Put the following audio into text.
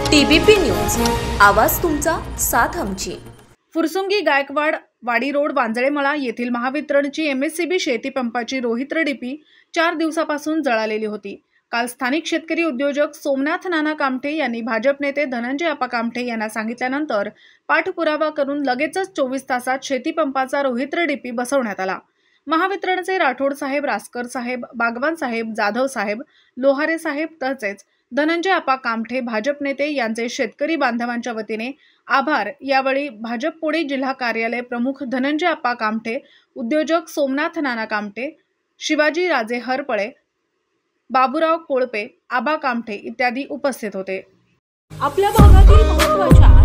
TBP news, आवाज तुमचा, साथ आमची। फुरसुंगी गायकवाड वाडी रोड वांजळेमळा येथील महावितरणची MSCB शेती पंपाची रोहित्र डीपी 4 दिवसापासून जळालेली होती। काल स्थानिक शेतकरी उद्योजक सोमनाथ नाना कामठे यांनी भाजप नेते धनंजय आप्पा कामठे यांना सांगितल्यानंतर पाठपुरावा करून लगेचच 24 तासात शेती पंपाचा रोहित्र डीपी बसवण्यात आला। महावितरणचे राठोड साहेब, रासकर साहेब, बागवान साहेब, जाधव साहेब, लोहारे साहेब तसेच धनंजय आप्पा कामठे भाजप नेते यांचे शेतकरी बांधवांच्या वतीने आभार। यावेळी भाजप पुणे जिल्हा कार्यालय प्रमुख धनंजय आप्पा कामठे, उद्योजक सोमनाथ नाना कामठे, शिवाजी राजे हरपळे, बाबूराव कोळपे, आबा कामठे इत्यादी उपस्थित होते। आपल्या भागातील महत्त्वाच्या